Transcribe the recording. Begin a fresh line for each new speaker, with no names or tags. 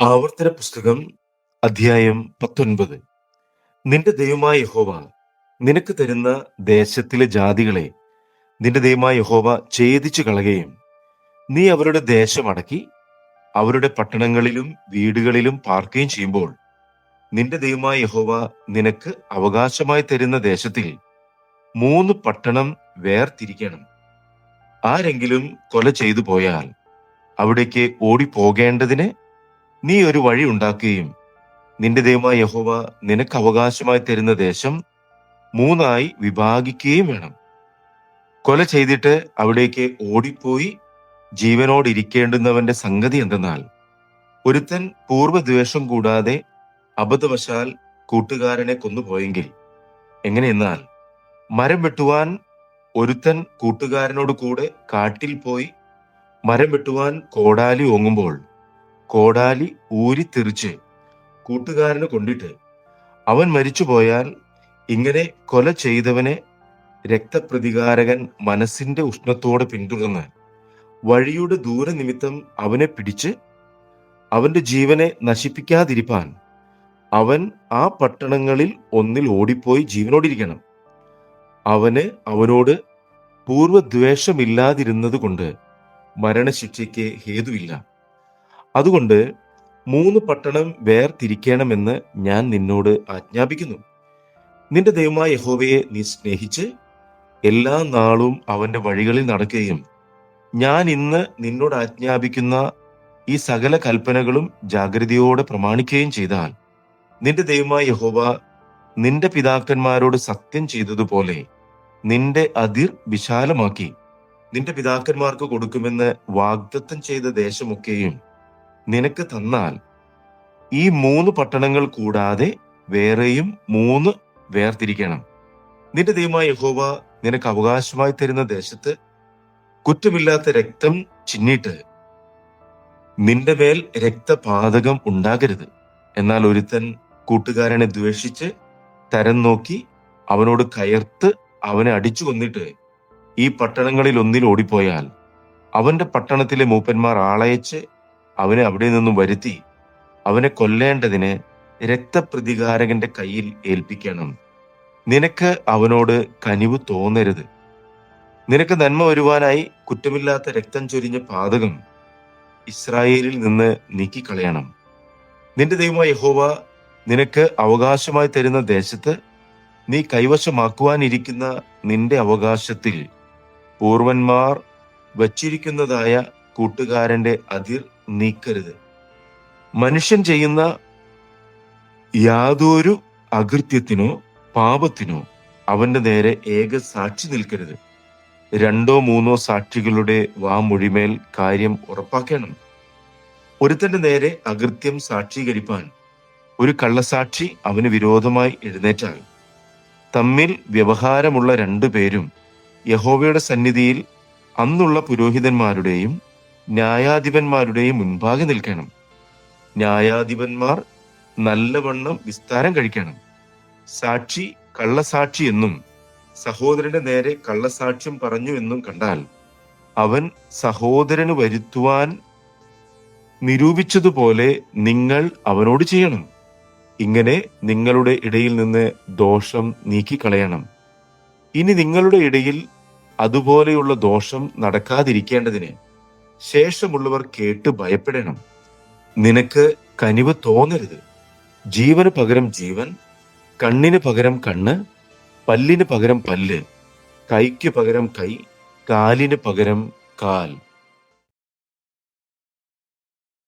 ആവർത്തന പുസ്തകം അധ്യായം 19. നിന്റെ ദൈവമായ യഹോവ നിനക്ക് തരുന്ന ദേശത്തിലെ ജാതികളെ നിന്റെ ദൈവമായ യഹോവ ഛേദിച്ചു കളയുകയും നീ അവരുടെ ദേശം അടക്കി അവരുടെ പട്ടണങ്ങളിലും വീടുകളിലും പാർക്കുകയും ചെയ്യുമ്പോൾ നിന്റെ ദൈവമായ യഹോവ നിനക്ക് അവകാശമായി തരുന്ന ദേശത്തിൽ 3 പട്ടണം വേർതിരിക്കണം. ആരെങ്കിലും കൊല ചെയ്തു പോയാൽ അവിടേക്ക് ഓടിപ്പോകേണ്ടതിന് നീ ഒരു വഴി ഉണ്ടാക്കുകയും നിന്റെ ദൈവമായ യഹോവ നിനക്ക് അവകാശമായി തരുന്ന ദേശം 3 വിഭാഗിക്കുകയും വേണം. കൊല ചെയ്തിട്ട് അവിടേക്ക് ഓടിപ്പോയി ജീവനോടിരിക്കേണ്ടുന്നവന്റെ സംഗതി എന്തെന്നാൽ, ഒരുത്തൻ പൂർവ്വദ്വേഷം കൂടാതെ അബദ്ധവശാൽ കൂട്ടുകാരനെ കൊന്നുപോയെങ്കിൽ, എങ്ങനെയെന്നാൽ മരം വെട്ടുവാൻ ഒരുത്തൻ കൂട്ടുകാരനോട് കൂടെ കാട്ടിൽ പോയി മരം വെട്ടുവാൻ കോടാലി ഓങ്ങുമ്പോൾ കോടാലി ഊരിത്തെറിച്ച് കൂട്ടുകാരന് കൊണ്ടിട്ട് അവൻ മരിച്ചുപോയാൽ, ഇങ്ങനെ കൊല ചെയ്തവനെ രക്തപ്രതികാരകൻ മനസ്സിന്റെ ഉഷ്ണത്തോടെ പിന്തുടർന്ന് വഴിയുടെ ദൂരനിമിത്തം അവനെ പിടിച്ച് അവന്റെ ജീവനെ നശിപ്പിക്കാതിരിപ്പാൻ അവൻ ആ പട്ടണങ്ങളിൽ ഒന്നിൽ ഓടിപ്പോയി ജീവനോടിരിക്കണം. അവനോട് പൂർവ്വദ്വേഷമില്ലാതിരുന്നത് കൊണ്ട് മരണശിക്ഷയ്ക്ക് ഹേതുവില്ല. അതുകൊണ്ട് 3 പട്ടണം വേർതിരിക്കണമെന്ന് ഞാൻ നിന്നോട് ആജ്ഞാപിക്കുന്നു. നിന്റെ ദൈവമായ യഹോവയെ നീ സ്നേഹിച്ച് എല്ലാ നാളും അവന്റെ വഴികളിൽ നടക്കുകയും ഞാൻ ഇന്ന് നിന്നോട് ആജ്ഞാപിക്കുന്ന ഈ സകല കൽപ്പനകളും ജാഗ്രതയോടെ പ്രമാണിക്കുകയും ചെയ്താൽ, നിന്റെ ദൈവമായ യഹോവ നിന്റെ പിതാക്കന്മാരോട് സത്യം ചെയ്തതുപോലെ നിന്റെ അതിർ വിശാലമാക്കി നിന്റെ പിതാക്കന്മാർക്ക് കൊടുക്കുമെന്ന് വാഗ്ദത്തം ചെയ്ത ദേശമൊക്കെയും നിനക്ക് തന്നാൽ, ഈ 3 പട്ടണങ്ങൾ കൂടാതെ വേറെയും 3 വേർതിരിക്കണം. നിന്റെ ദൈവമായ യഹോവ നിനക്ക് അവകാശമായി തരുന്ന ദേശത്ത് കുറ്റമില്ലാത്ത രക്തം ചിന്നിട്ട് നിന്റെ മേൽ രക്തപാതകം ഉണ്ടാകരുത്. എന്നാൽ ഒരുത്തൻ കൂട്ടുകാരനെ ദ്വേഷിച്ച് തരം നോക്കി അവനോട് കയർത്ത് അവനെ അടിച്ചു കൊന്നിട്ട് ഈ പട്ടണങ്ങളിൽ ഒന്നിൽ ഓടിപ്പോയാൽ, അവന്റെ പട്ടണത്തിലെ മൂപ്പന്മാർ ആളയച്ച് അവനെ അവിടെ നിന്നും വരുത്തി അവനെ കൊല്ലേണ്ടതിന് രക്തപ്രതികാരകന്റെ കയ്യിൽ ഏൽപ്പിക്കണം. നിനക്ക് അവനോട് കനിവ് തോന്നരുത്. നിനക്ക് നന്മ വരുവാനായി കുറ്റമില്ലാത്ത രക്തം ചൊരിഞ്ഞ പാതകം ഇസ്രായേലിൽ നിന്ന് നീക്കിക്കളയണം. നിന്റെ ദൈവമായ യഹോവ നിനക്ക് അവകാശമായി തരുന്ന ദേശത്ത് നീ കൈവശമാക്കുവാനിരിക്കുന്ന നിന്റെ അവകാശത്തിൽ പൂർവന്മാർ വച്ചിരിക്കുന്നതായ കൂട്ടുകാരന്റെ അതിർ നീക്കരുത്. മനുഷ്യൻ ചെയ്യുന്ന യാതൊരു അകൃത്യത്തിനോ പാപത്തിനോ അവന്റെ നേരെ ഏക സാക്ഷി നിൽക്കരുത്. 2 3 സാക്ഷികളുടെ വാമൊഴിമേൽ കാര്യം ഉറപ്പാക്കണം. ഒരുത്തന്റെ നേരെ അകൃത്യം സാക്ഷീകരിപ്പാൻ ഒരു കള്ളസാക്ഷി അവന് വിരോധമായി എഴുന്നേറ്റാൽ, തമ്മിൽ വ്യവഹാരമുള്ള 2 പേരും യഹോവയുടെ സന്നിധിയിൽ അന്നുള്ള പുരോഹിതന്മാരുടെയും ന്യായാധിപന്മാരുടെയും മുൻപാകെ നിൽക്കണം. ന്യായാധിപന്മാർ നല്ലവണ്ണം വിസ്താരം കഴിക്കണം. സാക്ഷി കള്ളസാക്ഷി എന്നും സഹോദരന്റെ നേരെ കള്ളസാക്ഷ്യം പറഞ്ഞു എന്നും കണ്ടാൽ, അവൻ സഹോദരന് വരുത്തുവാൻ നിരൂപിച്ചതുപോലെ നിങ്ങൾ അവനോട് ചെയ്യണം. ഇങ്ങനെ നിങ്ങളുടെ ഇടയിൽ നിന്ന് ദോഷം നീക്കിക്കളയണം. ഇനി നിങ്ങളുടെ ഇടയിൽ അതുപോലെയുള്ള ദോഷം നടക്കാതിരിക്കേണ്ടതിന് ശേഷമുള്ളവർ കേട്ട് ഭയപ്പെടണം. നിനക്ക് കനിവ് തോന്നരുത്. ജീവന് പകരം ജീവൻ, കണ്ണിന് പകരം കണ്ണ്, പല്ലിന് പകരം പല്ല്, കൈക്ക് പകരം കൈ, കാലിന് പകരം കാൽ.